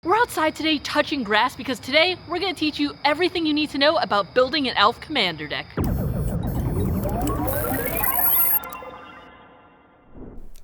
We're outside today touching grass because today we're going to teach you everything you need to know about building an elf commander deck.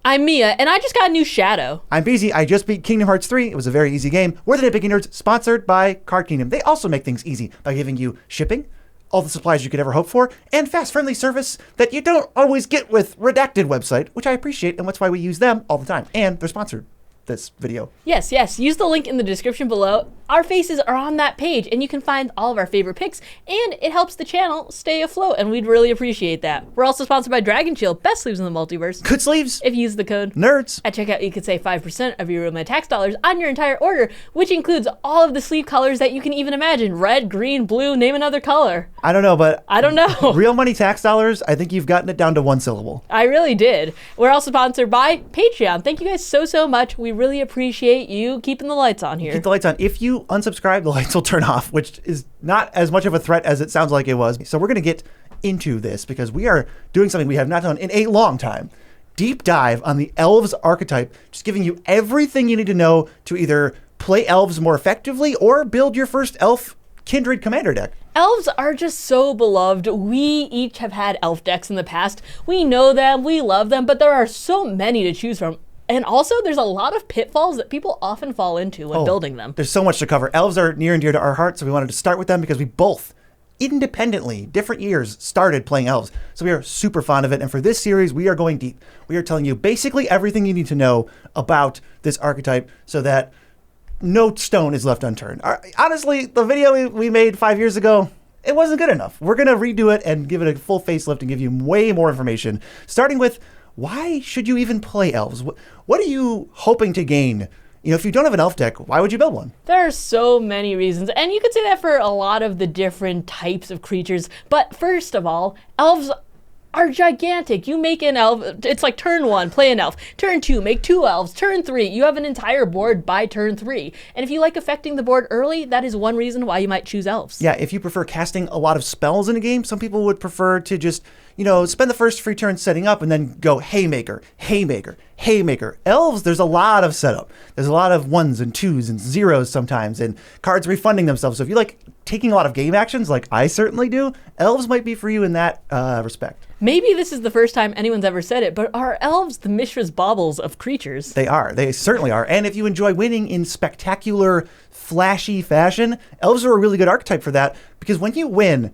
I'm Mia, and I just got a new shadow. I'm BZ. I just beat Kingdom Hearts 3. It was a very easy game. We're the Nitpicking Nerds, sponsored by Card Kingdom. They also make things easy by giving you shipping, all the supplies you could ever hope for, and fast, friendly service that you don't always get with Redacted website, which I appreciate, and that's why we use them all the time. And they're sponsored this video. Yes. Use the link in the description below. Our faces are on that page, and you can find all of our favorite picks, and it helps the channel stay afloat, and we'd really appreciate that. We're also sponsored by Dragon Shield, best sleeves in the multiverse. Good sleeves. If you use the code NERDS. At checkout, you could save 5% of your real money tax dollars on your entire order, which includes all of the sleeve colors that you can even imagine. Red, green, blue, name another color. I don't know, but I don't know. Real money tax dollars, I think you've gotten it down to one syllable. I really did. We're also sponsored by Patreon. Thank you guys so much. We really appreciate you keeping the lights on here. Keep the lights on. If you unsubscribe, the lights will turn off, which is not as much of a threat as it sounds like it was. So we're going to get into this because we are doing something we have not done in a long time. Deep dive on the Elves archetype, just giving you everything you need to know to either play Elves more effectively or build your first Elf Kindred commander deck. Elves are just so beloved. We each have had elf decks in the past. We know them, we love them, but there are so many to choose from. And also, there's a lot of pitfalls that people often fall into when building them. There's so much to cover. Elves are near and dear to our hearts, so we wanted to start with them because we both, independently, different years, started playing Elves. So we are super fond of it. And for this series, we are going deep. We are telling you basically everything you need to know about this archetype so that no stone is left unturned. Honestly, the video we made 5 years ago, it wasn't good enough. We're going to redo it and give it a full facelift and give you way more information, starting with why should you even play Elves? What are you hoping to gain? You know, if you don't have an elf deck, why would you build one? There are so many reasons, and you could say that for a lot of the different types of creatures. But first of all, elves are gigantic. You make an elf, it's like turn 1, play an elf. Turn 2, make 2 elves. Turn 3, you have an entire board by turn 3. And if you like affecting the board early, that is one reason why you might choose elves. Yeah, if you prefer casting a lot of spells in a game, some people would prefer to just, spend the first free turn setting up and then go haymaker, haymaker, haymaker. Elves, there's a lot of setup. There's a lot of 1s and 2s and 0s sometimes, and cards refunding themselves. So if you like taking a lot of game actions, like I certainly do, Elves might be for you in that respect. Maybe this is the first time anyone's ever said it, but are elves the Mishra's baubles of creatures? They are. They certainly are. And if you enjoy winning in spectacular, flashy fashion, elves are a really good archetype for that because when you win,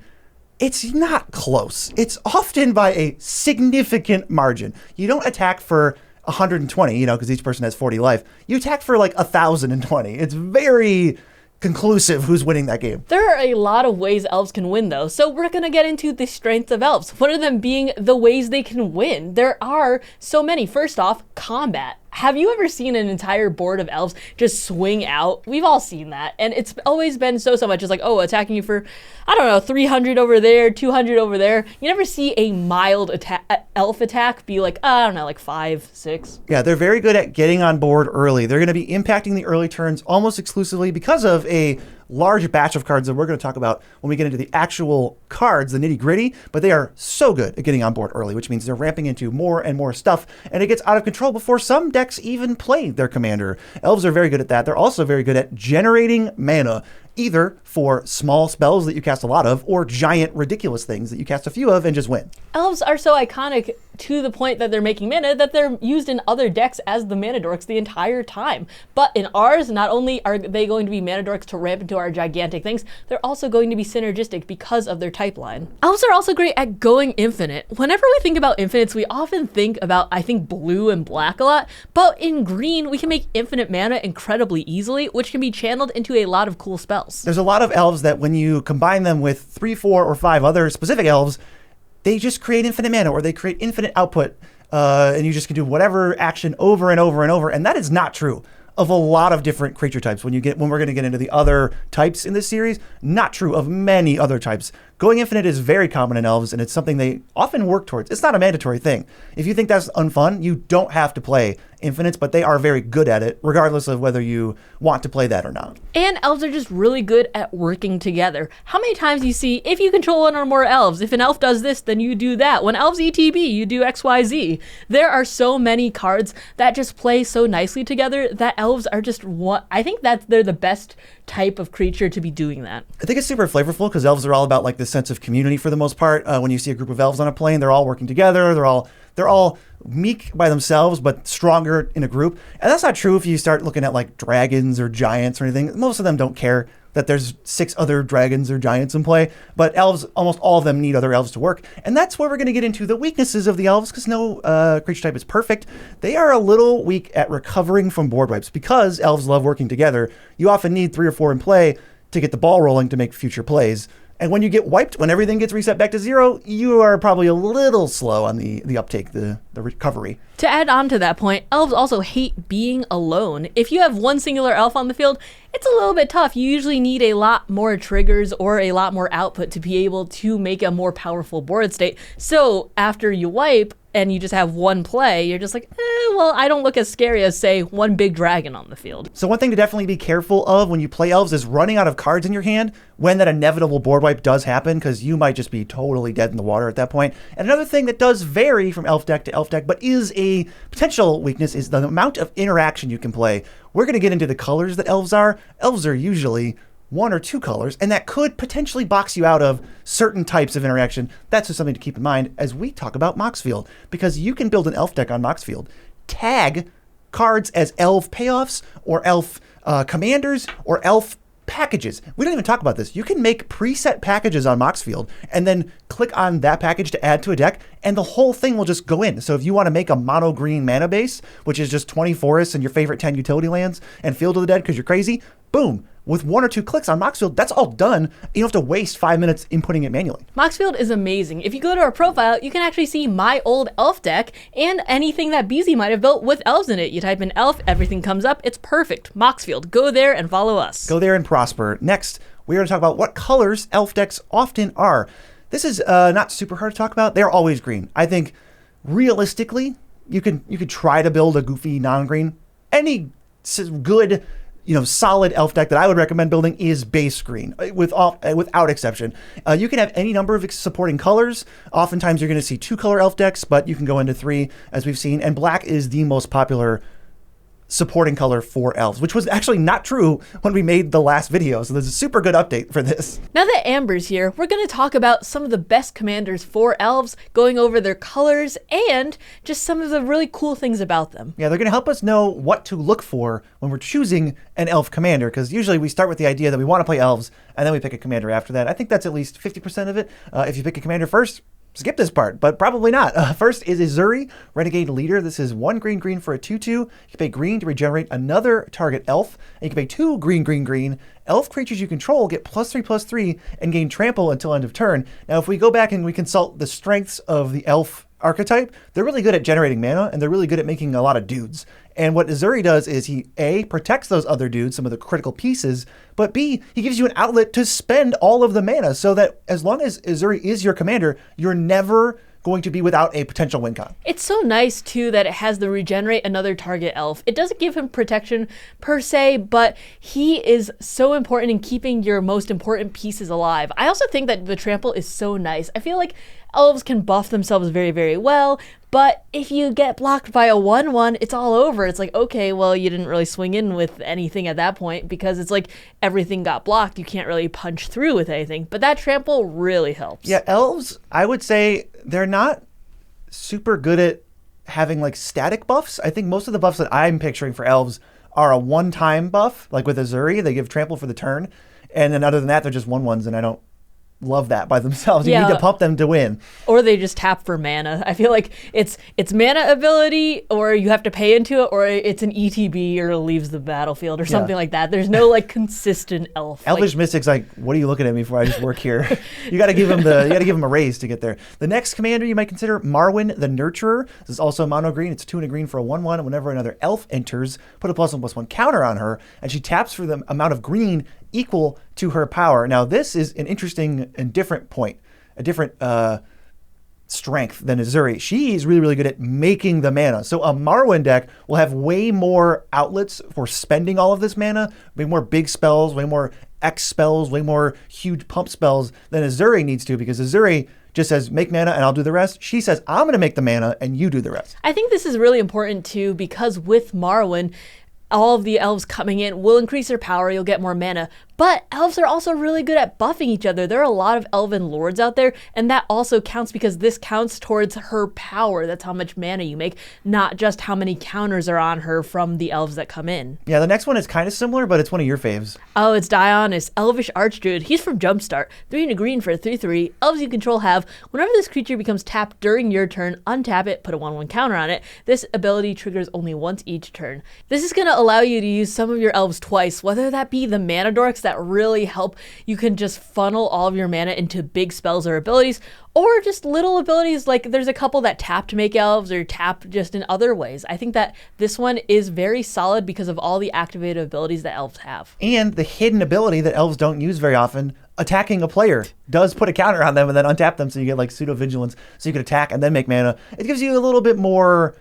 it's not close. It's often by a significant margin. You don't attack for 120, because each person has 40 life. You attack for like 1,020. It's very conclusive who's winning that game. There are a lot of ways elves can win though, so we're gonna get into the strengths of elves. One of them being the ways they can win. There are so many. First off, combat. Have you ever seen an entire board of elves just swing out? We've all seen that, and it's always been so much. It's like, attacking you for, 300 over there, 200 over there. You never see a mild elf attack be like, like 5, 6. Yeah, they're very good at getting on board early. They're going to be impacting the early turns almost exclusively because of a large batch of cards that we're going to talk about when we get into the actual cards, the nitty gritty, but they are so good at getting on board early, which means they're ramping into more and more stuff, and it gets out of control before some decks even play their commander. Elves are very good at that. They're also very good at generating mana, either for small spells that you cast a lot of or giant ridiculous things that you cast a few of and just win. Elves are so iconic to the point that they're making mana that they're used in other decks as the mana dorks the entire time. But in ours, not only are they going to be mana dorks to ramp into our gigantic things, they're also going to be synergistic because of their type line. Elves are also great at going infinite. Whenever we think about infinites, we often think about, blue and black a lot, but in green, we can make infinite mana incredibly easily, which can be channeled into a lot of cool spells. There's a lot of elves that when you combine them with 3, 4, or 5 other specific elves, they just create infinite mana or they create infinite output, and you just can do whatever action over and over and over. And that is not true of a lot of different creature types. When we're going to get into the other types in this series, not true of many other types. Going infinite is very common in Elves, and it's something they often work towards. It's not a mandatory thing. If you think that's unfun, you don't have to play infinites, but they are very good at it, regardless of whether you want to play that or not. And elves are just really good at working together. How many times you see, if you control one or more elves, if an elf does this, then you do that. When elves ETB, you do XYZ. There are so many cards that just play so nicely together that elves are just one. I think that they're the best type of creature to be doing that. I think it's super flavorful because elves are all about like this sense of community for the most part. When you see a group of elves on a plane, they're all working together. They're all meek by themselves, but stronger in a group. And that's not true if you start looking at like dragons or giants or anything. Most of them don't care that there's 6 other dragons or giants in play, but elves, almost all of them need other elves to work. And that's where we're going to get into the weaknesses of the elves, because no creature type is perfect. They are a little weak at recovering from board wipes. Because elves love working together, you often need 3 or 4 in play to get the ball rolling to make future plays. And when you get wiped, when everything gets reset back to 0, you are probably a little slow on the uptake, the recovery. To add on to that point, elves also hate being alone. If you have one singular elf on the field, it's a little bit tough. You usually need a lot more triggers or a lot more output to be able to make a more powerful board state. So after you wipe and you just have one play, you're just like, well, I don't look as scary as, say, one big dragon on the field. So one thing to definitely be careful of when you play elves is running out of cards in your hand when that inevitable board wipe does happen, because you might just be totally dead in the water at that point. And another thing that does vary from elf deck to elf deck, but is a potential weakness, is the amount of interaction you can play. We're going to get into the colors that elves are. Elves are usually 1 or 2 colors, and that could potentially box you out of certain types of interaction. That's just something to keep in mind as we talk about Moxfield, because you can build an elf deck on Moxfield, tag cards as elf payoffs or elf commanders or elf packages. We don't even talk about this. You can make preset packages on Moxfield and then click on that package to add to a deck, and the whole thing will just go in. So if you want to make a mono green mana base, which is just 20 forests and your favorite 10 utility lands and Field of the Dead because you're crazy, boom. With 1 or 2 clicks on Moxfield, that's all done. You don't have to waste 5 minutes inputting it manually. Moxfield is amazing. If you go to our profile, you can actually see my old elf deck and anything that BZ might have built with elves in it. You type in elf, everything comes up. It's perfect. Moxfield. Go there and follow us. Go there and prosper. Next, we're going to talk about what colors elf decks often are. This is not super hard to talk about. They're always green. I think realistically, you could try to build a goofy non-green. Any good, solid elf deck that I would recommend building is base green, without exception. You can have any number of supporting colors. Oftentimes you're going to see 2-color elf decks, but you can go into 3, as we've seen. And black is the most popular supporting color for elves, which was actually not true when we made the last video. So there's a super good update for this. Now that Amber's here, we're going to talk about some of the best commanders for elves, going over their colors and just some of the really cool things about them. Yeah, they're going to help us know what to look for when we're choosing an elf commander, because usually we start with the idea that we want to play elves and then we pick a commander after that. I think that's at least 50% of it. If you pick a commander first, skip this part, but probably not. First is Azuri, Renegade Leader. This is 1 green for a 2/2. You can pay green to regenerate another target elf. And you can pay 2 green. Elf creatures you control get +3/+3 and gain trample until end of turn. Now, if we go back and we consult the strengths of the elf archetype, they're really good at generating mana, and they're really good at making a lot of dudes. And what Azuri does is he, A, protects those other dudes, some of the critical pieces, but B, he gives you an outlet to spend all of the mana, so that as long as Azuri is your commander, you're never going to be without a potential win con. It's so nice, too, that it has the regenerate another target elf. It doesn't give him protection per se, but he is so important in keeping your most important pieces alive. I also think that the trample is so nice. I feel like elves can buff themselves very, very well, but if you get blocked by a 1/1, it's all over. It's like, okay, well, you didn't really swing in with anything at that point, because it's like everything got blocked. You can't really punch through with anything, but that trample really helps. Yeah, elves, I would say they're not super good at having like static buffs. I think most of the buffs that I'm picturing for elves are a one-time buff, like with Azuri, they give trample for the turn, and then other than that, they're just 1/1s, and I don't love that by themselves. You need to pump them to win. Or they just tap for mana. I feel like it's mana ability, or you have to pay into it, or it's an ETB or leaves the battlefield or something like that. There's no like consistent elf. Elvish Mystic's like, what are you looking at me for? I just work here. You got to give him a raise to get there. The next commander you might consider, Marwyn the Nurturer. This is also mono green. It's 2 and a green for a 1/1. And whenever another elf enters, put a +1/+1 counter on her, and she taps for the amount of green equal to her power. Now, this is an interesting a different point, a different strength than Azuri. She's really, really good at making the mana. So a Marwyn deck will have way more outlets for spending all of this mana, way more big spells, way more X spells, way more huge pump spells than Azuri needs to, because Azuri just says, make mana and I'll do the rest. She says, I'm going to make the mana and you do the rest. I think this is really important too, because with Marwyn, all of the elves coming in will increase their power, you'll get more mana. But elves are also really good at buffing each other. There are a lot of elven lords out there, and that also counts because this counts towards her power. That's how much mana you make, not just how many counters are on her from the elves that come in. Yeah, the next one is kind of similar, but it's one of your faves. Oh, it's Dionys, Elvish Archdruid. He's from Jumpstart. 3 and a green for a 3/3. Elves you control have, whenever this creature becomes tapped during your turn, untap it, put a 1/1 counter on it. This ability triggers only once each turn. This is going to allow you to use some of your elves twice, whether that be the mana dorks that really help. You can just funnel all of your mana into big spells or abilities, or just little abilities, like there's a couple that tap to make elves or tap just in other ways. I think that this one is very solid because of all the activated abilities that elves have. And the hidden ability that elves don't use very often, attacking a player, does put a counter on them and then untap them, so you get like pseudo vigilance, so you can attack and then make mana. It gives you a little bit more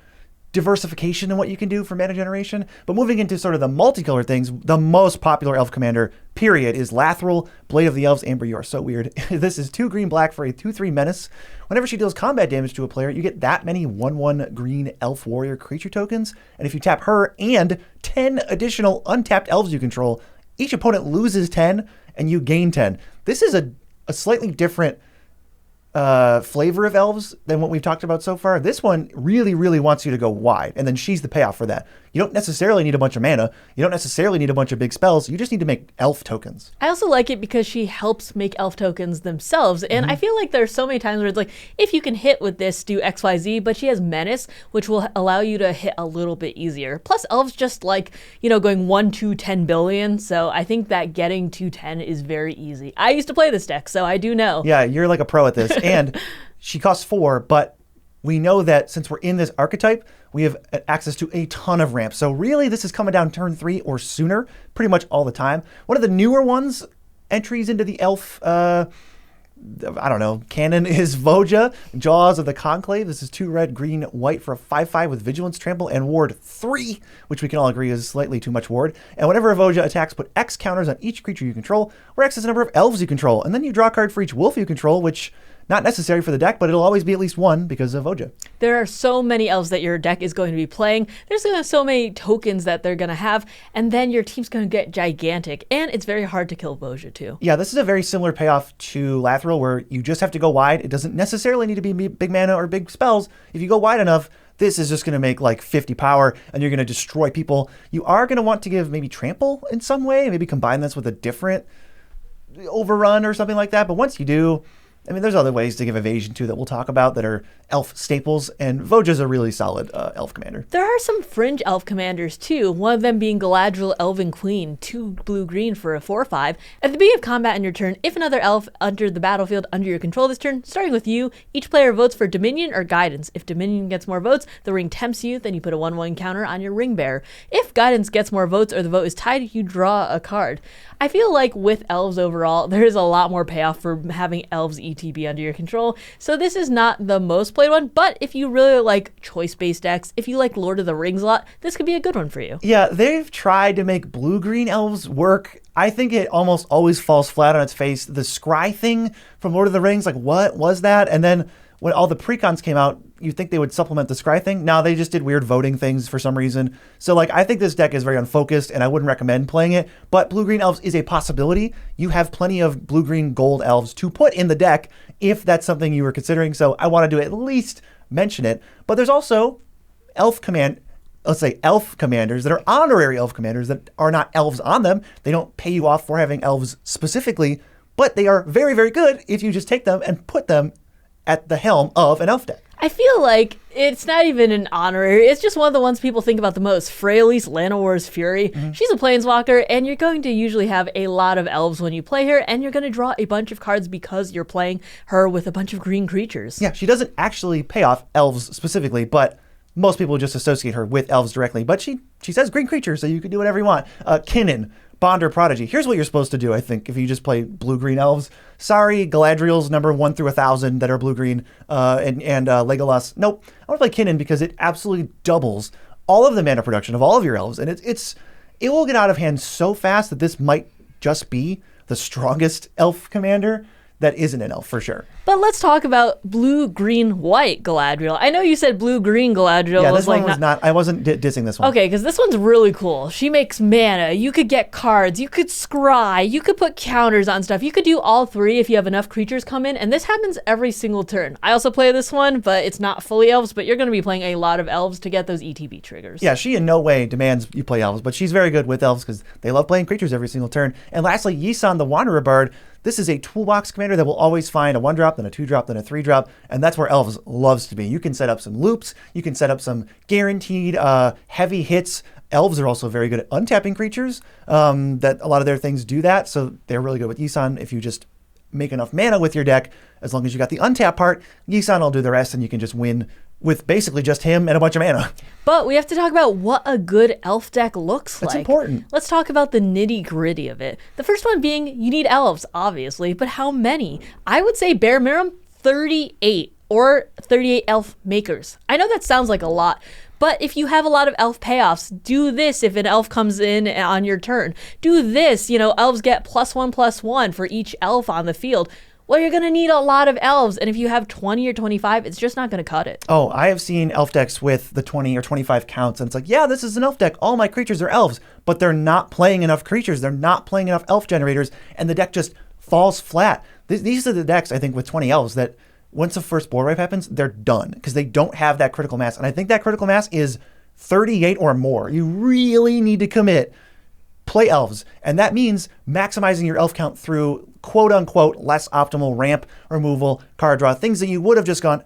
diversification in what you can do for mana generation. But moving into sort of the multicolor things, the most popular elf commander, period, is Lathril, Blade of the Elves, Amber. You are so weird. This is 2 green black for a 2/3 menace. Whenever she deals combat damage to a player, you get that many 1/1 green elf warrior creature tokens. And if you tap her and 10 additional untapped elves you control, each opponent loses 10 and you gain 10. This is a slightly different flavor of elves than what we've talked about so far. This one really, really wants you to go wide, and then she's the payoff for that. You don't necessarily need a bunch of mana. You don't necessarily need a bunch of big spells. You just need to make elf tokens. I also like it because she helps make elf tokens themselves, and I feel like there's so many times where it's like, if you can hit with this, do XYZ, but she has Menace, which will allow you to hit a little bit easier. Plus, elves just like, going 1 to 10 billion, so I think that getting to 10 is very easy. I used to play this deck, so I do know. Yeah, you're like a pro at this, and she costs 4, but we know that since we're in this archetype, we have access to a ton of ramps. So really, this is coming down turn 3 or sooner, pretty much all the time. One of the newer ones, entries into the elf, canon is Voja, Jaws of the Conclave. This is 2 red, green, white for a 5/5 with Vigilance, Trample, and Ward 3, which we can all agree is slightly too much ward. And whenever a Voja attacks, put X counters on each creature you control, where X is the number of elves you control. And then you draw a card for each wolf you control, which not necessary for the deck, but it'll always be at least 1 because of Voja. There are so many elves that your deck is going to be playing. There's going to be so many tokens that they're going to have, and then your team's going to get gigantic, and it's very hard to kill Voja too. Yeah, this is a very similar payoff to Lathril, where you just have to go wide. It doesn't necessarily need to be big mana or big spells. If you go wide enough, this is just going to make like 50 power, and you're going to destroy people. You are going to want to give maybe Trample in some way, maybe combine this with a different Overrun or something like that, but once you do, there's other ways to give evasion too that we'll talk about that are elf staples, and Voja's a really solid elf commander. There are some fringe elf commanders too, one of them being Galadriel Elven Queen, 2 blue-green for a 4/5. At the beginning of combat in your turn, if another elf entered the battlefield under your control this turn, starting with you, each player votes for Dominion or Guidance. If Dominion gets more votes, the ring tempts you, then you put a 1/1 counter on your ring bearer. If Guidance gets more votes or the vote is tied, you draw a card. I feel like with elves overall, there is a lot more payoff for having elves ETB under your control. So this is not the most played one, but if you really like choice-based decks, if you like Lord of the Rings a lot, this could be a good one for you. Yeah, they've tried to make blue-green elves work. I think it almost always falls flat on its face. The scry thing from Lord of the Rings, like what was that? And then when all the precons came out, you'd think they would supplement the scry thing. No, they just did weird voting things for some reason. So I think this deck is very unfocused, and I wouldn't recommend playing it. But blue-green elves is a possibility. You have plenty of blue-green gold elves to put in the deck if that's something you were considering. So I wanted to at least mention it. But there's also elf commanders that are honorary elf commanders that are not elves on them. They don't pay you off for having elves specifically, but they are very, very good if you just take them and put them at the helm of an elf deck. I feel like it's not even an honorary. It's just one of the ones people think about the most. Freyalise, Llanowar's Fury. Mm-hmm. She's a planeswalker, and you're going to usually have a lot of elves when you play her, and you're going to draw a bunch of cards because you're playing her with a bunch of green creatures. Yeah, she doesn't actually pay off elves specifically, but most people just associate her with elves directly. But she says green creatures, so you can do whatever you want. Kinnan, Bond or Prodigy. Here's what you're supposed to do, I think, if you just play blue-green elves. Sorry, Galadriel's number 1 through 1,000 that are blue-green, and Legolas. Nope. I want to play Kinnan because it absolutely doubles all of the mana production of all of your elves, and it will get out of hand so fast that this might just be the strongest elf commander that isn't an elf for sure. But let's talk about blue, green, white Galadriel. I know you said blue, green Galadriel. Yeah, this one was not. I wasn't dissing this one. Okay, because this one's really cool. She makes mana. You could get cards. You could scry. You could put counters on stuff. You could do all 3 if you have enough creatures come in, and this happens every single turn. I also play this one, but it's not fully elves, but you're going to be playing a lot of elves to get those ETB triggers. Yeah, she in no way demands you play elves, but she's very good with elves because they love playing creatures every single turn. And lastly, Yisan the Wanderer Bard. This is a toolbox commander that will always find a 1-drop, then a 2-drop, then a 3-drop, and that's where Elves loves to be. You can set up some loops, you can set up some guaranteed heavy hits. Elves are also very good at untapping creatures, that a lot of their things do that, so they're really good with Yisan. If you just make enough mana with your deck, as long as you got the untap part, Yisan will do the rest, and you can just win with basically just him and a bunch of mana. But we have to talk about what a good elf deck looks like. That's important. Let's talk about the nitty-gritty of it. The first one being you need elves, obviously, but how many? I would say bare minimum 38 or 38 elf makers. I know that sounds like a lot, but if you have a lot of elf payoffs, do this if an elf comes in on your turn. Do this, elves get +1/+1 for each elf on the field. Well, you're going to need a lot of elves, and if you have 20 or 25, it's just not going to cut it. Oh, I have seen elf decks with the 20 or 25 counts, and it's like, yeah, this is an elf deck. All my creatures are elves, but they're not playing enough creatures. They're not playing enough elf generators, and the deck just falls flat. These are the decks, I think, with 20 elves that once the first board wipe happens, they're done because they don't have that critical mass. And I think that critical mass is 38 or more. You really need to commit. Play elves, and that means maximizing your elf count through quote-unquote less optimal ramp removal, card draw, things that you would have just gone,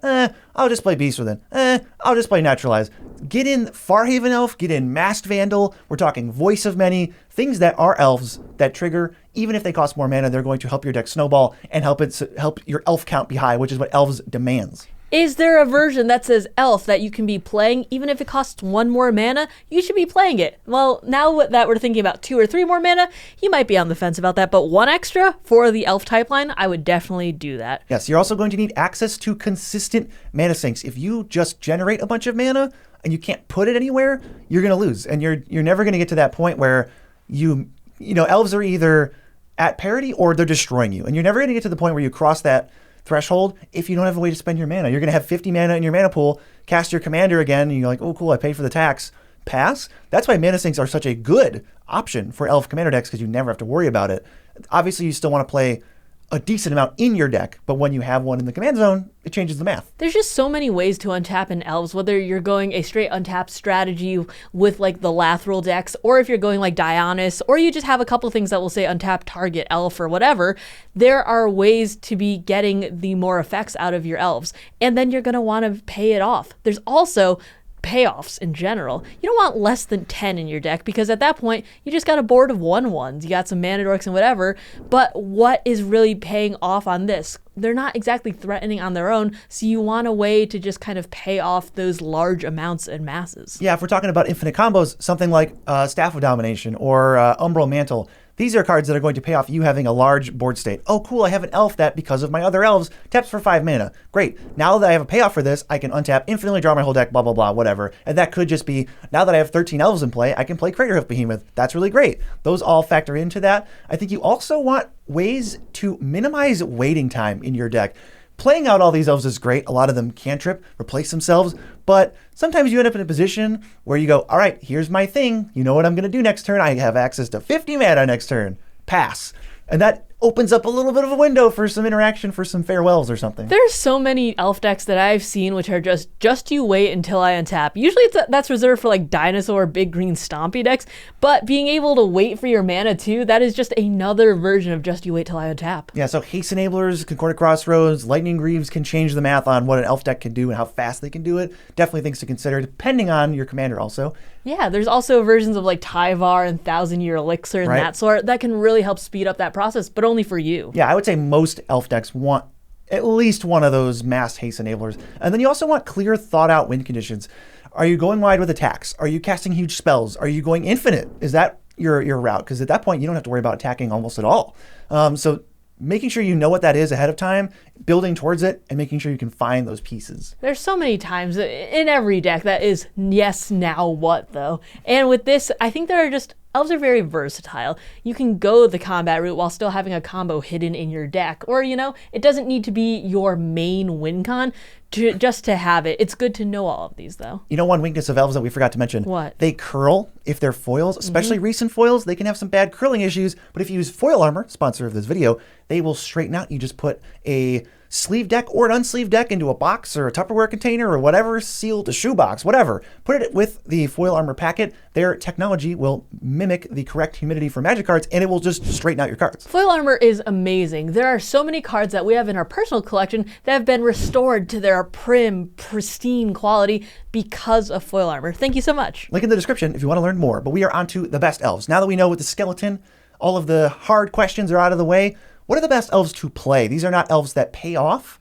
I'll just play Beast Within, I'll just play Naturalize. Get in Farhaven Elf, get in Masked Vandal, we're talking Voice of Many, things that are elves that trigger, even if they cost more mana, they're going to help your deck snowball and help your elf count be high, which is what elves demands. Is there a version that says elf that you can be playing even if it costs 1 more mana? You should be playing it. Well, now that we're thinking about 2 or 3 more mana, you might be on the fence about that, but 1 extra for the elf type line, I would definitely do that. Yes, you're also going to need access to consistent mana sinks. If you just generate a bunch of mana and you can't put it anywhere, you're going to lose, and you're never going to get to that point where elves are either at parity or they're destroying you, and you're never going to get to the point where you cross that threshold if you don't have a way to spend your mana. You're going to have 50 mana in your mana pool, cast your commander again, and you're like, oh, cool, I paid for the tax. Pass. That's why mana sinks are such a good option for elf commander decks because you never have to worry about it. Obviously, you still want to play a decent amount in your deck, but when you have one in the command zone, it changes the math. There's just so many ways to untap in Elves, whether you're going a straight untap strategy with like the Lathril decks, or if you're going like Dionys, or you just have a couple things that will say untap target elf or whatever. There are ways to be getting the more effects out of your elves, and then you're going to want to pay it off. There's also payoffs in general. You don't want less than 10 in your deck because at that point you just got a board of 1/1s. You got some mana dorks and whatever, but what is really paying off on this? They're not exactly threatening on their own, so you want a way to just kind of pay off those large amounts and masses. Yeah, if we're talking about infinite combos, something like Staff of Domination or Umbral Mantle, these are cards that are going to pay off you having a large board state. Oh, cool, I have an elf that, because of my other elves, taps for 5 mana. Great. Now that I have a payoff for this, I can untap, infinitely draw my whole deck, blah, blah, blah, whatever. And that could just be, now that I have 13 elves in play, I can play Craterhoof Behemoth. That's really great. Those all factor into that. I think you also want ways to minimize waiting time in your deck. Playing out all these elves is great. A lot of them cantrip, replace themselves, but sometimes you end up in a position where you go, all right, here's my thing. You know what I'm going to do next turn? I have access to 50 mana next turn. Pass. And that opens up a little bit of a window for some interaction, for some farewells or something. There's so many elf decks that I've seen which are just you wait until I untap. Usually that's reserved for like dinosaur big green stompy decks, but being able to wait for your mana too, that is just another version of just you wait till I untap. Yeah, so Haste Enablers, Concordant Crossroads, Lightning Greaves can change the math on what an elf deck can do and how fast they can do it. Definitely things to consider, depending on your commander also. Yeah, there's also versions of like Tyvar and Thousand Year Elixir and that sort that can really help speed up that process, but only for you. Yeah, I would say most elf decks want at least one of those mass haste enablers. And then you also want clear, thought out win conditions. Are you going wide with attacks? Are you casting huge spells? Are you going infinite? Is that your route, because at that point you don't have to worry about attacking almost at all. So making sure you know what that is ahead of time, building towards it, and making sure you can find those pieces. There's so many times in every deck that is, yes, now what, though? And with this, I think elves are very versatile. You can go the combat route while still having a combo hidden in your deck. Or, it doesn't need to be your main win con just to have it. It's good to know all of these, though. One weakness of elves that we forgot to mention. What? They curl if they're foils, especially recent foils. They can have some bad curling issues, but if you use foil armor, sponsor of this video, they will straighten out. You just put a sleeve deck or an unsleeved deck into a box or a Tupperware container or whatever, sealed a shoebox, whatever. Put it with the foil armor packet. Their technology will mimic the correct humidity for magic cards, and it will just straighten out your cards. Foil armor is amazing. There are so many cards that we have in our personal collection that have been restored to their pristine quality because of foil armor. Thank you so much. Link in the description if you want to learn more. But we are on to the best elves. Now that we know with the skeleton, all of the hard questions are out of the way. What are the best elves to play? These are not elves that pay off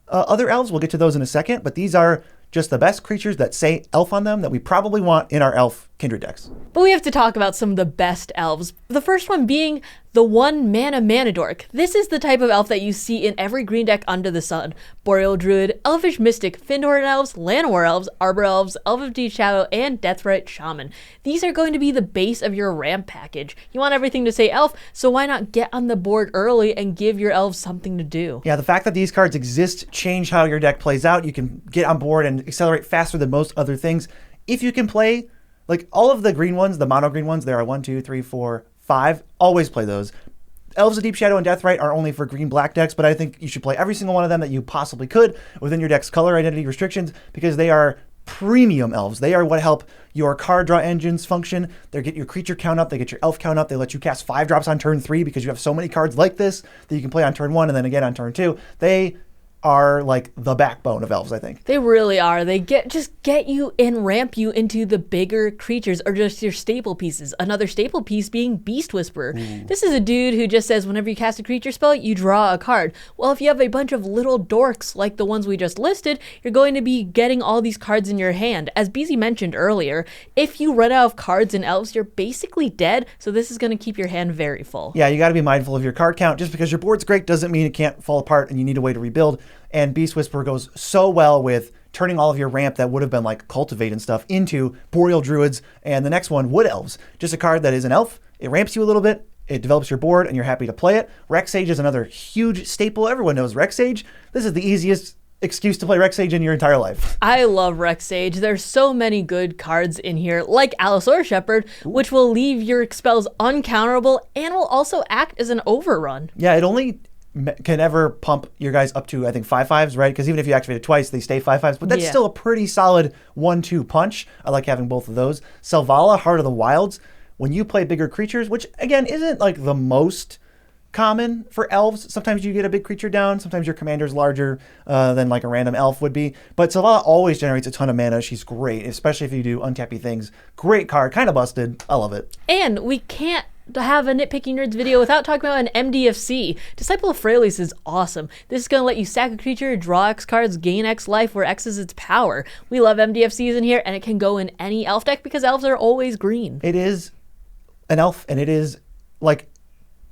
other elves. We'll get to those in a second, but these are just the best creatures that say elf on them that we probably want in our elf kindred decks. But we have to talk about some of the best elves. The first one being the 1-mana dork. This is the type of elf that you see in every green deck under the sun. Boreal Druid, Elvish Mystic, Findorn Elves, Llanowar Elves, Arbor Elves, Elf of Deep Shadow, and Deathrite Shaman. These are going to be the base of your ramp package. You want everything to say elf, so why not get on the board early and give your elves something to do? Yeah, the fact that these cards exist change how your deck plays out. You can get on board and accelerate faster than most other things. If you can play, like all of the green ones, the mono green ones, there are 1, 2, 3, 4, 5. Always play those. Elves of Deep Shadow and Deathrite are only for green-black decks, but I think you should play every single one of them that you possibly could within your deck's color identity restrictions, because they are premium elves. They are what help your card draw engines function. They get your creature count up. They get your elf count up. They let you cast 5 drops on turn 3 because you have so many cards like this that you can play on turn 1 and then again on turn 2. They are like the backbone of elves, I think. They really are. They just get you and ramp you into the bigger creatures or just your staple pieces. Another staple piece being Beast Whisperer. Ooh. This is a dude who just says whenever you cast a creature spell, you draw a card. Well, if you have a bunch of little dorks like the ones we just listed, you're going to be getting all these cards in your hand. As BZ mentioned earlier, if you run out of cards in elves, you're basically dead, so this is going to keep your hand very full. Yeah, you got to be mindful of your card count. Just because your board's great doesn't mean it can't fall apart and you need a way to rebuild. And Beast Whisperer goes so well with turning all of your ramp that would have been like Cultivate and stuff into Boreal Druids, and the next one, Wood Elves. Just a card that is an elf. It ramps you a little bit. It develops your board, and you're happy to play it. Rex Sage is another huge staple. Everyone knows Rex Sage. This is the easiest excuse to play Rex Sage in your entire life. I love Rex Sage. There's so many good cards in here, like Allosaur Shepherd, which will leave your spells uncounterable and will also act as an overrun. Yeah, it only can ever pump your guys up to, I think, 5/5s, right? Because even if you activate it twice, they stay 5/5s. But that's still a pretty solid 1-2 punch. I like having both of those. Selvala, Heart of the Wilds. When you play bigger creatures, which, again, isn't like the most common for elves. Sometimes you get a big creature down. Sometimes your commander's larger than like a random elf would be. But Selvala always generates a ton of mana. She's great, especially if you do untappy things. Great card. Kind of busted. I love it. And we can't have a Nitpicking Nerds video without talking about an MDFC. Disciple of Freyalise is awesome. This is going to let you sack a creature, draw X cards, gain X life, where X is its power. We love MDFCs in here, and it can go in any elf deck because elves are always green. It is an elf, and it is like,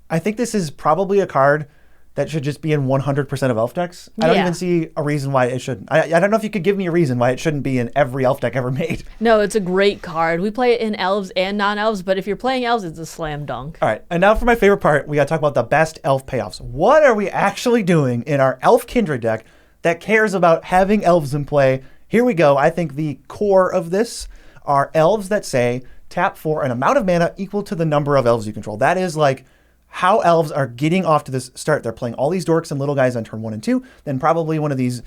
I think this is probably a card that should just be in 100% of elf decks. I don't even see a reason why it shouldn't. I don't know if you could give me a reason why it shouldn't be in every elf deck ever made. No, it's a great card. We play it in elves and non-elves, but if you're playing elves, it's a slam dunk. All right, and now for my favorite part, we got to talk about the best elf payoffs. What are we actually doing in our elf kindred deck that cares about having elves in play? Here we go. I think the core of this are elves that say tap for an amount of mana equal to the number of elves you control. That is like how elves are getting off to this start. They're playing all these dorks and little guys on turn 1 and 2, then probably one of these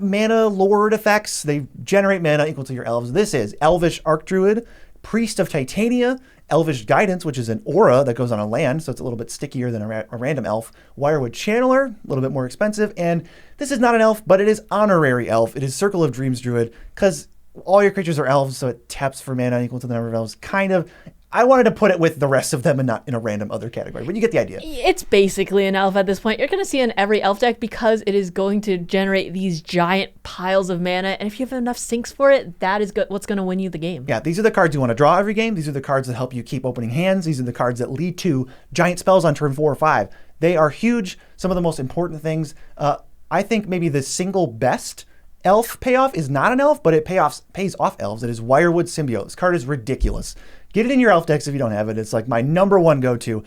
mana lord effects. They generate mana equal to your elves. This is Elvish Archdruid, Priest of Titania, Elvish Guidance, which is an aura that goes on a land, so it's a little bit stickier than a random elf. Wirewood Channeler, a little bit more expensive, and this is not an elf, but it is honorary elf. It is Circle of Dreams Druid, because all your creatures are elves, so it taps for mana equal to the number of elves. Kind of. I wanted to put it with the rest of them and not in a random other category, but you get the idea. It's basically an elf at this point. You're going to see in every elf deck because it is going to generate these giant piles of mana, and if you have enough sinks for it, that is what's going to win you the game. Yeah, these are the cards you want to draw every game. These are the cards that help you keep opening hands. These are the cards that lead to giant spells on turn 4 or 5. They are huge. Some of the most important things. I think maybe the single best elf payoff is not an elf, but it pays off elves. It is Wirewood Symbiote. This card is ridiculous. Get it in your elf decks if you don't have it. It's like my number one go-to.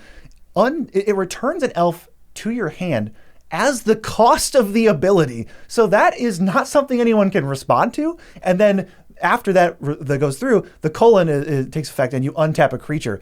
It returns an elf to your hand as the cost of the ability. So that is not something anyone can respond to. And then after that goes through, the colon it takes effect and you untap a creature.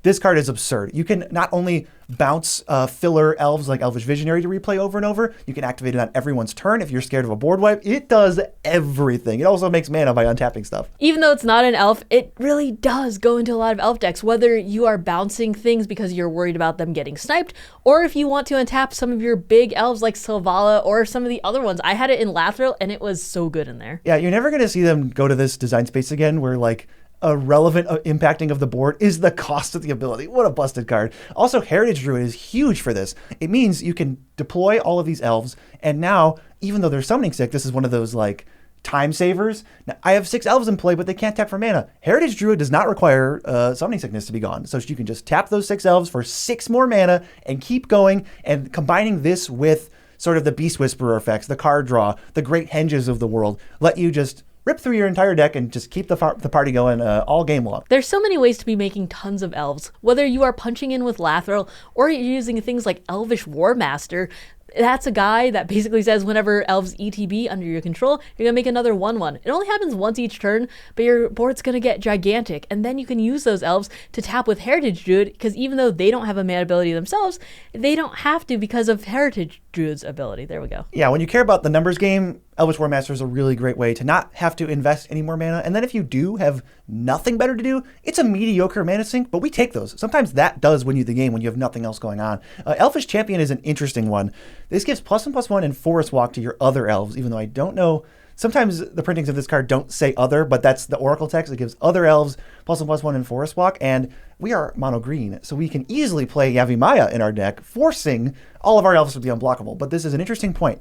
This card is absurd. You can not only bounce filler elves like Elvish Visionary to replay over and over, you can activate it on everyone's turn if you're scared of a board wipe. It does everything. It also makes mana by untapping stuff. Even though it's not an elf, it really does go into a lot of elf decks, whether you are bouncing things because you're worried about them getting sniped, or if you want to untap some of your big elves like Sylvala or some of the other ones. I had it in Lathril, and it was so good in there. Yeah, you're never going to see them go to this design space again where like a relevant impacting of the board is the cost of the ability. What a busted card. Also, Heritage Druid is huge for this. It means you can deploy all of these elves, and now, even though they're summoning sick, this is one of those like time savers. Now, I have 6 elves in play, but they can't tap for mana. Heritage Druid does not require summoning sickness to be gone. So you can just tap those 6 elves for 6 more mana and keep going, and combining this with sort of the Beast Whisperer effects, the card draw, the Great Henges of the world, let you just rip through your entire deck and just keep the party going all game long. There's so many ways to be making tons of elves. Whether you are punching in with Lathril or you're using things like Elvish War Master, that's a guy that basically says whenever elves ETB under your control, you're going to make another 1/1. It only happens once each turn, but your board's going to get gigantic. And then you can use those elves to tap with Heritage Druid, because even though they don't have a mana ability themselves, they don't have to because of Heritage Druid's ability. There we go. Yeah, when you care about the numbers game, Elvish War Master is a really great way to not have to invest any more mana. And then if you do have nothing better to do, it's a mediocre mana sink, but we take those. Sometimes that does win you the game when you have nothing else going on. Elfish Champion is an interesting one. This gives +1/+1 and Forest Walk to your other elves, even though I don't know. Sometimes the printings of this card don't say other, but that's the Oracle text. It gives other elves +1/+1 and Forest Walk, and we are mono green, so we can easily play Yavimaya in our deck, forcing all of our elves to be unblockable. But this is an interesting point.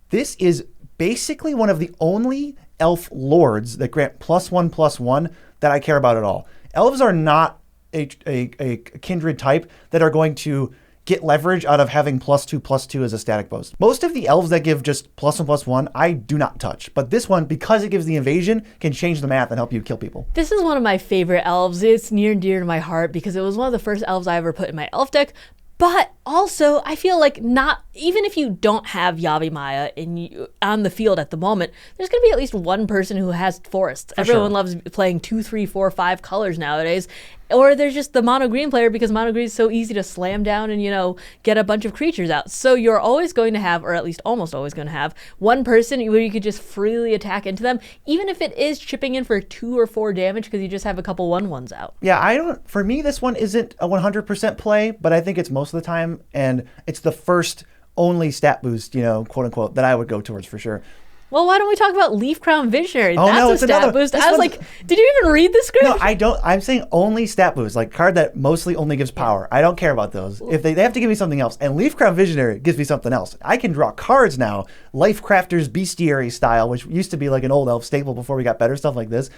This is basically one of the only elf lords that grant +1/+1 that I care about at all. Elves are not a kindred type that are going to get leverage out of having +2/+2 as a static boost. Most of the elves that give just +1/+1, I do not touch. But this one, because it gives the invasion, can change the math and help you kill people. This is one of my favorite elves. It's near and dear to my heart because it was one of the first elves I ever put in my elf deck. But also, I feel like even if you don't have Yavimaya on the field at the moment, there's going to be at least one person who has forests. Everyone loves playing 2, 3, 4, 5 colors nowadays. Or there's just the mono green player because mono green is so easy to slam down and, get a bunch of creatures out. So you're always going to have, or at least almost always going to have, one person where you could just freely attack into them, even if it is chipping in for 2 or 4 damage because you just have a couple 1/1s out. Yeah, for me, this one isn't a 100% play, but I think it's most of the time, and it's the first only stat boost, quote unquote, that I would go towards for sure. Well, why don't we talk about Leaf Crown Visionary? Oh, That's no, a it's stat another boost. this I was one's- like, did you even read the script? No, I don't. I'm saying only stat boost, like card that mostly only gives power. I don't care about those. If they have to give me something else. And Leaf Crown Visionary gives me something else. I can draw cards now, Life Crafter's Bestiary style, which used to be like an old elf staple before we got better stuff like this.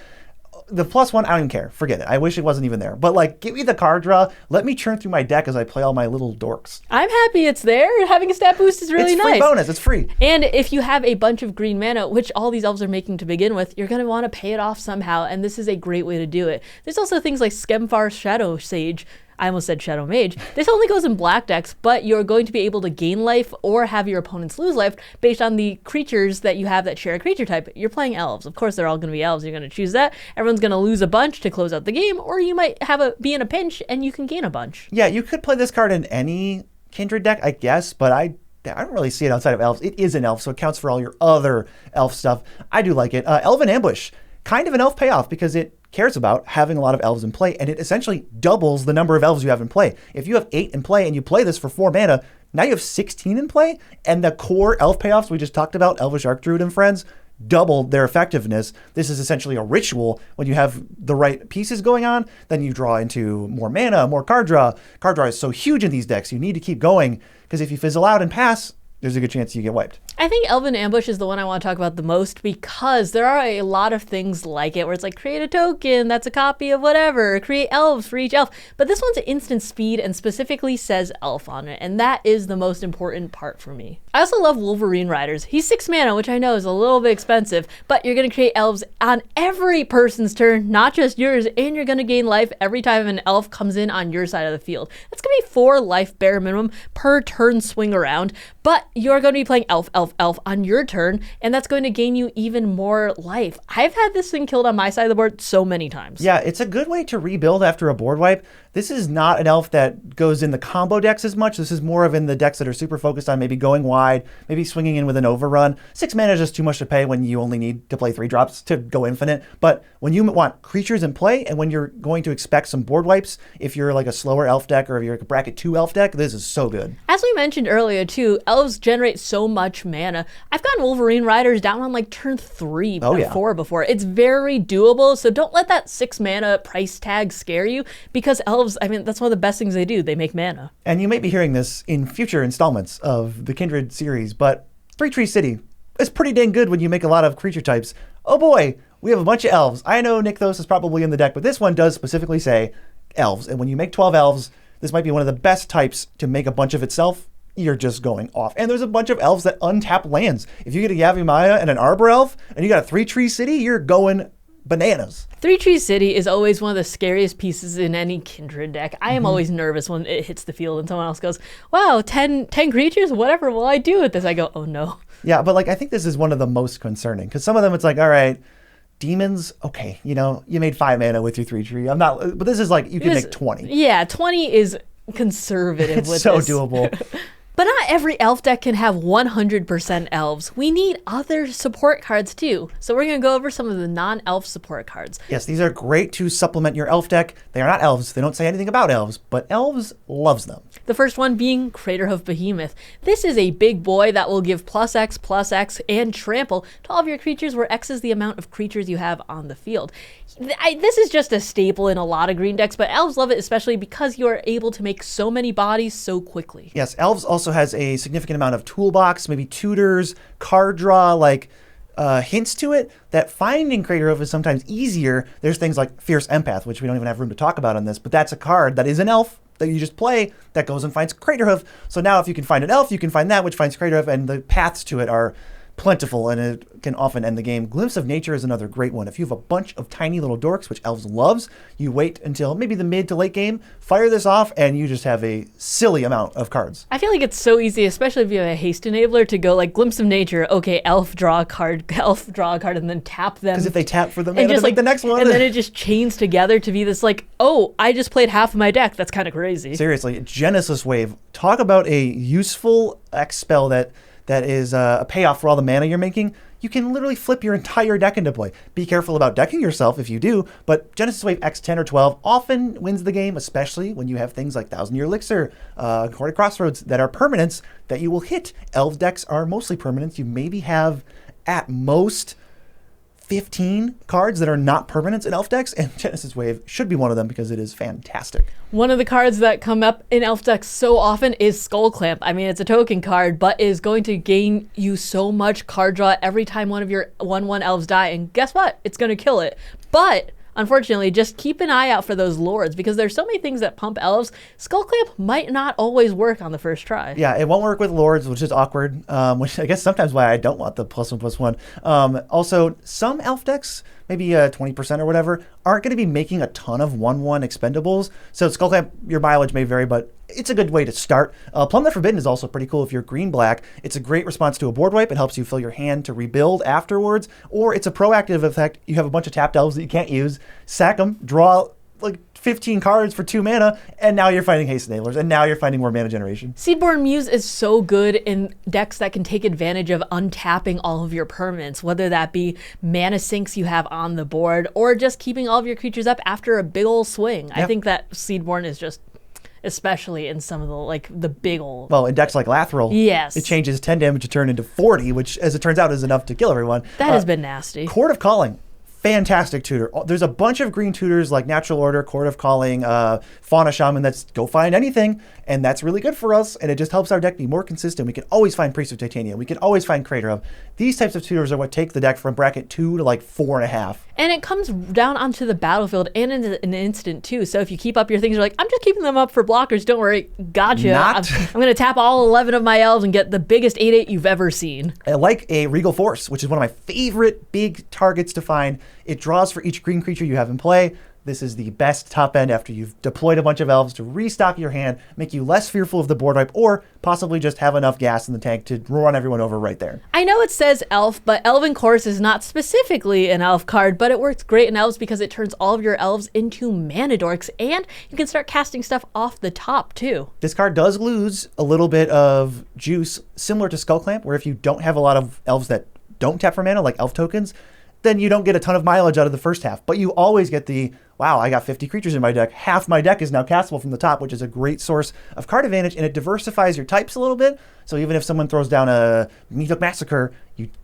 The +1, I don't even care. Forget it. I wish it wasn't even there. But give me the card draw. Let me churn through my deck as I play all my little dorks. I'm happy it's there. Having a stat boost is really it's nice. It's free bonus. It's free. And if you have a bunch of green mana, which all these elves are making to begin with, you're going to want to pay it off somehow, and this is a great way to do it. There's also things like Skemfar Shadow Sage. I almost said Shadow Mage. This only goes in black decks, but you're going to be able to gain life or have your opponents lose life based on the creatures that you have that share a creature type. You're playing elves. Of course, they're all going to be elves. You're going to choose that. Everyone's going to lose a bunch to close out the game, or you might be in a pinch and you can gain a bunch. Yeah, you could play this card in any Kindred deck, I guess, but I don't really see it outside of elves. It is an elf, so it counts for all your other elf stuff. I do like it. Elven Ambush, kind of an elf payoff because it cares about having a lot of elves in play, and it essentially doubles the number of elves you have in play. If you have 8 in play and you play this for 4 mana, now you have 16 in play, and the core elf payoffs we just talked about, Elvish Archdruid and friends, double their effectiveness. This is essentially a ritual. When you have the right pieces going on, then you draw into more mana, more card draw. Card draw is so huge in these decks. You need to keep going, because if you fizzle out and pass, there's a good chance you get wiped. I think Elven Ambush is the one I want to talk about the most, because there are a lot of things like it where it's like, create a token that's a copy of whatever, create elves for each elf. But this one's instant speed and specifically says elf on it, and that is the most important part for me. I also love Wolverine Riders. He's 6 mana, which I know is a little bit expensive, but you're going to create elves on every person's turn, not just yours, and you're going to gain life every time an elf comes in on your side of the field. That's going to be 4 life bare minimum per turn swing around, but you're going to be playing elf on your turn, and that's going to gain you even more life. I've had this thing killed on my side of the board so many times. Yeah, it's a good way to rebuild after a board wipe. This is not an elf that goes in the combo decks as much. This is more of in the decks that are super focused on maybe going wide, maybe swinging in with an overrun. 6 mana is just too much to pay when you only need to play 3 drops to go infinite. But when you want creatures in play, and when you're going to expect some board wipes, if you're like a slower elf deck or if you're like a bracket 2 elf deck, this is so good. As we mentioned earlier too, elves generate so much mana. I've gotten Wolverine Riders down on like turn 3 or 4 before. It's very doable, so don't let that 6 mana price tag scare you, because elves, I mean, that's one of the best things they do. They make mana. And you may be hearing this in future installments of the Kindred series, but Three Tree City is pretty dang good when you make a lot of creature types. Oh boy, we have a bunch of elves. I know Nykthos is probably in the deck, but this one does specifically say elves. And when you make 12 elves, this might be one of the best types to make a bunch of itself. You're just going off. And there's a bunch of elves that untap lands. If you get a Yavimaya and an Arbor Elf, and you got a 3-tree city, you're going bananas. 3-tree city is always one of the scariest pieces in any Kindred deck. I am always nervous when it hits the field and someone else goes, wow, 10 creatures? Whatever will I do with this? I go, oh no. Yeah, but like I think this is one of the most concerning, because some of them it's like, all right, demons, okay, you know, you made 5 mana with your 3-tree. I'm not, but this is like, you can make 20. Yeah, 20 is conservative with it's so this. doable. But not every elf deck can have 100% elves. We need other support cards too. So we're going to go over some of the non-elf support cards. Yes, these are great to supplement your elf deck. They are not elves. They don't say anything about elves, but elves loves them. The first one being Craterhoof Behemoth. This is a big boy that will give +X, and trample to all of your creatures, where X is the amount of creatures you have on the field. This is just a staple in a lot of green decks, but elves love it especially because you are able to make so many bodies so quickly. Yes, elves also has a significant amount of toolbox, maybe tutors, card draw, like hints to it, that finding Craterhoof is sometimes easier. There's things like Fierce Empath, which we don't even have room to talk about on this, but that's a card that is an elf that you just play that goes and finds Craterhoof. So now if you can find an elf, you can find that which finds Craterhoof, and the paths to it are plentiful, and it can often end the game. Glimpse of Nature is another great one. If you have a bunch of tiny little dorks, which elves loves, you wait until maybe the mid to late game, fire this off, and you just have a silly amount of cards. I feel like it's so easy, especially if you have a haste enabler, to go like Glimpse of Nature, okay, elf draw a card, and then tap them. Because if they tap for them, they just make the next one. And then it just chains together to be this like, oh, I just played half of my deck. That's kind of crazy. Seriously, Genesis Wave. Talk about a useful X spell that is a payoff for all the mana you're making. You can literally flip your entire deck into play. Be careful about decking yourself if you do, but Genesis Wave X10 or 12 often wins the game, especially when you have things like Thousand Year Elixir, Chord Crossroads that are permanents that you will hit. Elves decks are mostly permanents. You maybe have at most 15 cards that are not permanents in elf decks, and Genesis Wave should be one of them because it is fantastic. One of the cards that come up in elf decks so often is Skull Clamp. I mean, it's a token card, but is going to gain you so much card draw every time one of your 1/1 elves die, and guess what? It's going to kill it. But unfortunately, just keep an eye out for those lords, because there's so many things that pump elves. Skull Clamp might not always work on the first try. Yeah, it won't work with lords, which is awkward, which I guess sometimes why I don't want the +1/+1. Also, some elf decks, maybe 20% or whatever, aren't going to be making a ton of 1/1 expendables. So Skull Clamp, your mileage may vary, but it's a good way to start. Plumb the Forbidden is also pretty cool if you're green-black. It's a great response to a board wipe. It helps you fill your hand to rebuild afterwards. Or it's a proactive effect. You have a bunch of tapped elves that you can't use. Sack them, draw like 15 cards for 2 mana, and now you're fighting haste enablers, and now you're finding more mana generation. Seedborn Muse is so good in decks that can take advantage of untapping all of your permanents, whether that be mana sinks you have on the board, or just keeping all of your creatures up after a big ol' swing. Yep. I think that Seedborn is just especially in some of the big old. Well, in decks like Lathril, Yes. it changes 10 damage to turn into 40, which, as it turns out, is enough to kill everyone. That has been nasty. Court of Calling. Fantastic tutor. There's a bunch of green tutors like Natural Order, Court of Calling, Fauna Shaman that's go find anything, and that's really good for us, and it just helps our deck be more consistent. We can always find Priest of Titania. We can always find Crater of. These types of tutors are what take the deck from bracket 2 to like 4.5. And it comes down onto the battlefield and in an instant too. So if you keep up your things, you're like, I'm just keeping them up for blockers. Don't worry, gotcha. I'm going to tap all 11 of my elves and get the biggest 8/8 you've ever seen. I like a Regal Force, which is one of my favorite big targets to find. It draws for each green creature you have in play. This is the best top end after you've deployed a bunch of elves to restock your hand, make you less fearful of the board wipe, or possibly just have enough gas in the tank to run everyone over right there. I know it says elf, but Elven Course is not specifically an elf card, but it works great in elves because it turns all of your elves into mana dorks, and you can start casting stuff off the top too. This card does lose a little bit of juice, similar to Skullclamp, where if you don't have a lot of elves that don't tap for mana, like elf tokens, then you don't get a ton of mileage out of the first half. But you always get the, wow, I got 50 creatures in my deck. Half my deck is now castable from the top, which is a great source of card advantage, and it diversifies your types a little bit. So even if someone throws down a Meathook Massacre,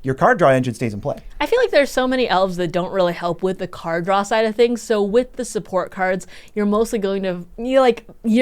your card draw engine stays in play. I feel like there's so many elves that don't really help with the card draw side of things. So with the support cards, you're mostly going to,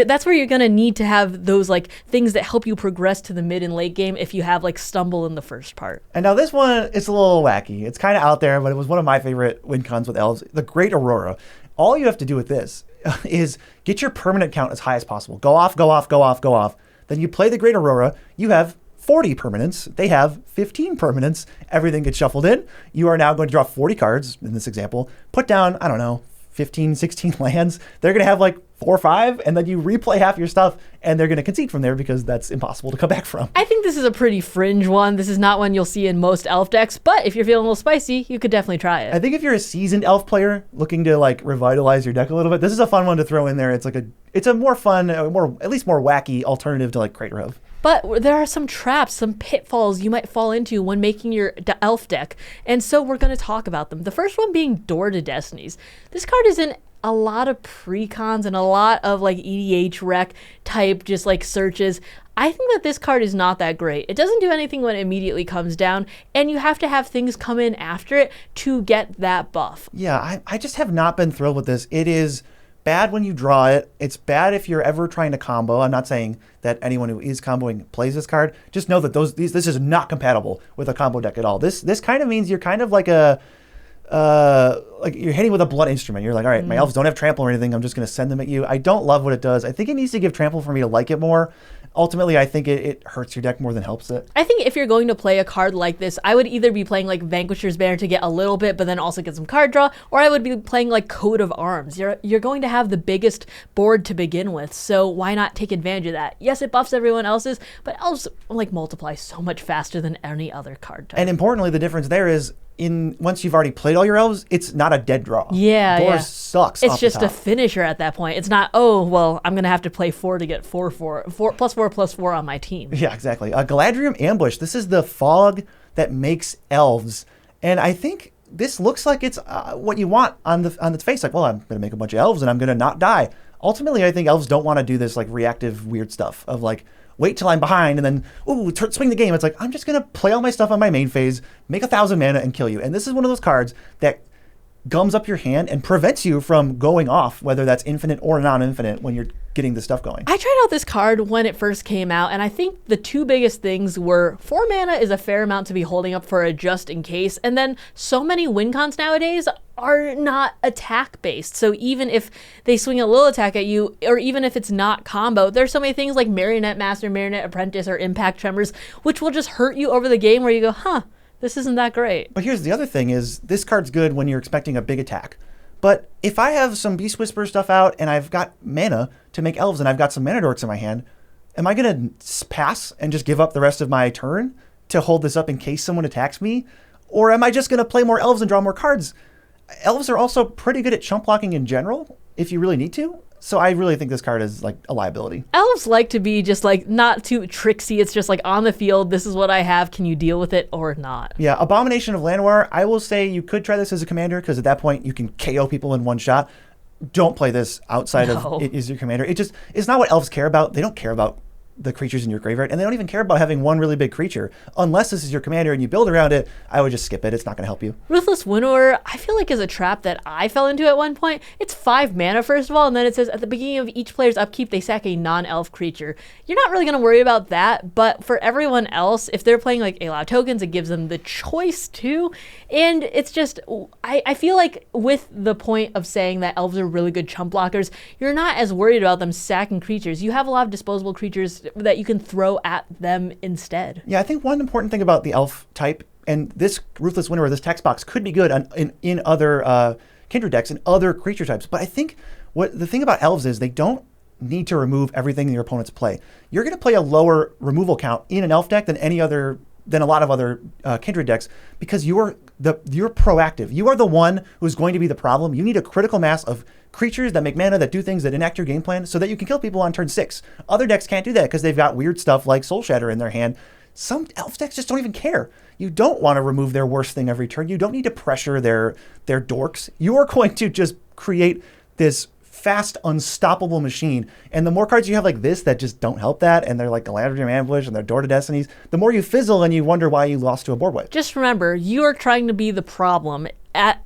that's where you're going to need to have those like things that help you progress to the mid and late game if you have like stumble in the first part. And now this one, it's a little wacky. It's kind of out there, but it was one of my favorite win cons with elves, the Great Aurora. All you have to do with this is get your permanent count as high as possible. Go off, go off, go off, go off. Then you play the Great Aurora. You have 40 permanents. They have 15 permanents. Everything gets shuffled in. You are now going to draw 40 cards in this example. Put down, I don't know, 15, 16 lands. They're going to have like 4 or 5, and then you replay half your stuff, and they're going to concede from there because that's impossible to come back from. I think this is a pretty fringe one. This is not one you'll see in most elf decks, but if you're feeling a little spicy, you could definitely try it. I think if you're a seasoned elf player looking to like revitalize your deck a little bit, this is a fun one to throw in there. It's a more fun, at least more wacky alternative to like Crater of. But there are some traps, some pitfalls you might fall into when making your elf deck, and so we're going to talk about them. The first one being Door to Destinies. This card is in a lot of precons and a lot of like EDH rec type just like searches. I think that this card is not that great. It doesn't do anything when it immediately comes down, and you have to have things come in after it to get that buff. Yeah, I just have not been thrilled with this. It is bad when you draw it. It's bad if you're ever trying to combo. I'm not saying that anyone who is comboing plays this card. Just know that this is not compatible with a combo deck at all. This kind of means you're kind of like like you're hitting with a blunt instrument. You're like, all right, my elves don't have trample or anything. I'm just going to send them at you. I don't love what it does. I think it needs to give trample for me to like it more. Ultimately, I think it hurts your deck more than helps it. I think if you're going to play a card like this, I would either be playing like Vanquisher's Banner to get a little bit, but then also get some card draw, or I would be playing like Coat of Arms. You're going to have the biggest board to begin with, so why not take advantage of that? Yes, it buffs everyone else's, but elves like multiply so much faster than any other card type. And importantly, the difference there is once you've already played all your elves, it's not a dead draw. Doors sucks. It's just a finisher at that point. It's not, oh, well, I'm going to have to play 4 to get 4 +4 on my team. Yeah, exactly. Galadriel Ambush. This is the fog that makes elves. And I think this looks like it's what you want on its face. Like, well, I'm going to make a bunch of elves and I'm going to not die. Ultimately, I think elves don't want to do this like reactive weird stuff of like, wait till I'm behind and then, swing the game. It's like, I'm just going to play all my stuff on my main phase, make 1,000 mana and kill you. And this is one of those cards that gums up your hand and prevents you from going off, whether that's infinite or non-infinite when you're getting this stuff going. I tried out this card when it first came out, and I think the two biggest things were 4 mana is a fair amount to be holding up for a just in case, and then so many win cons nowadays are not attack based. So even if they swing a little attack at you, or even if it's not combo, there's so many things like Marionette Master, Marionette Apprentice, or Impact Tremors, which will just hurt you over the game where you go, this isn't that great. But here's the other thing is this card's good when you're expecting a big attack. But if I have some Beast Whisperer stuff out and I've got mana to make elves and I've got some mana dorks in my hand, am I going to pass and just give up the rest of my turn to hold this up in case someone attacks me? Or am I just going to play more elves and draw more cards? Elves are also pretty good at chump blocking in general if you really need to. So I really think this card is like a liability. Elves like to be just like not too tricksy. It's just like on the field, this is what I have. Can you deal with it or not? Yeah, Abomination of Llanowar, I will say you could try this as a commander because at that point you can KO people in one shot. don't play this outside No. of it is your commander. It's not what elves care about. They don't care about the creatures in your graveyard, and they don't even care about having one really big creature. Unless this is your commander and you build around it, I would just skip it. It's not going to help you. Ruthless Winnower, I feel like is a trap that I fell into at one point. It's 5 mana, first of all, and then it says at the beginning of each player's upkeep, they sack a non-elf creature. You're not really going to worry about that, but for everyone else, if they're playing like a lot of tokens, it gives them the choice too. And it's just, I feel like with the point of saying that elves are really good chump blockers, you're not as worried about them sacking creatures. You have a lot of disposable creatures that you can throw at them instead. Yeah, I think one important thing about the elf type, and this Ruthless Winnower, this text box could be good in other Kindred decks and other creature types, but I think what the thing about elves is they don't need to remove everything in your opponent's play. You're going to play a lower removal count in an elf deck than a lot of other Kindred decks because you're proactive. You are the one who's going to be the problem. You need a critical mass of creatures that make mana, that do things, that enact your game plan so that you can kill people on turn 6. Other decks can't do that because they've got weird stuff like Soul Shatter in their hand. Some elf decks just don't even care. You don't want to remove their worst thing every turn. You don't need to pressure their dorks. You are going to just create this fast, unstoppable machine. And the more cards you have like this that just don't help that, and they're like Galadriel Ambush and they're Door to Destinies, the more you fizzle and you wonder why you lost to a board wipe. Just remember, you are trying to be the problem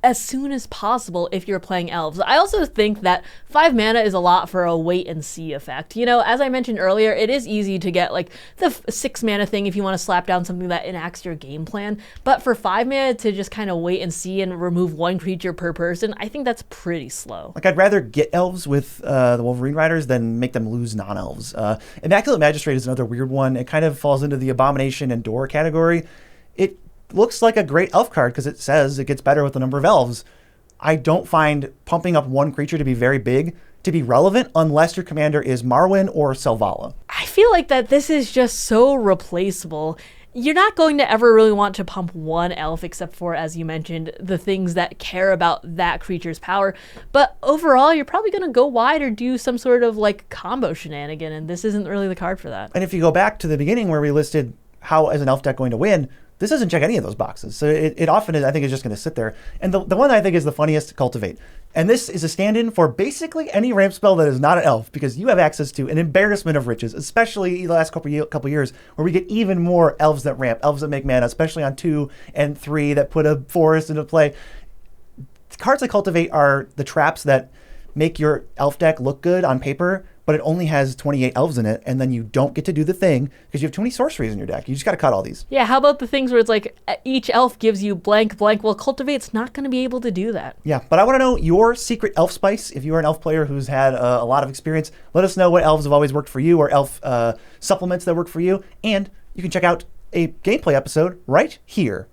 as soon as possible if you're playing elves. I also think that 5 mana is a lot for a wait and see effect. You know, as I mentioned earlier, it is easy to get like the 6 mana thing if you want to slap down something that enacts your game plan. But for 5 mana to just kind of wait and see and remove 1 creature per person, I think that's pretty slow. Like, I'd rather get elves with the Wolverine Riders than make them lose non-elves. Immaculate Magistrate is another weird one. It kind of falls into the Abomination and Door category. It looks like a great elf card because it says it gets better with the number of elves. I don't find pumping up 1 creature to be very big to be relevant unless your commander is Marwyn or Selvala. I feel like that this is just so replaceable. You're not going to ever really want to pump 1 elf except for, as you mentioned, the things that care about that creature's power. But overall, you're probably going to go wide or do some sort of like combo shenanigan, and this isn't really the card for that. And if you go back to the beginning where we listed how is an elf deck going to win, this doesn't check any of those boxes. So it often is, I think, is just going to sit there. And the one that I think is the funniest, Cultivate. And this is a stand-in for basically any ramp spell that is not an elf, because you have access to an embarrassment of riches, especially the last couple years, where we get even more elves that ramp, elves that make mana, especially on 2 and 3 that put a forest into play. Cards like Cultivate are the traps that make your elf deck look good on paper, but it only has 28 elves in it, and then you don't get to do the thing because you have too many sorceries in your deck. You just got to cut all these. Yeah, how about the things where it's like each elf gives you blank, blank? Well, Cultivate's not going to be able to do that. Yeah, but I want to know your secret elf spice. If you are an elf player who's had a lot of experience, let us know what elves have always worked for you or elf supplements that work for you, and you can check out a gameplay episode right here.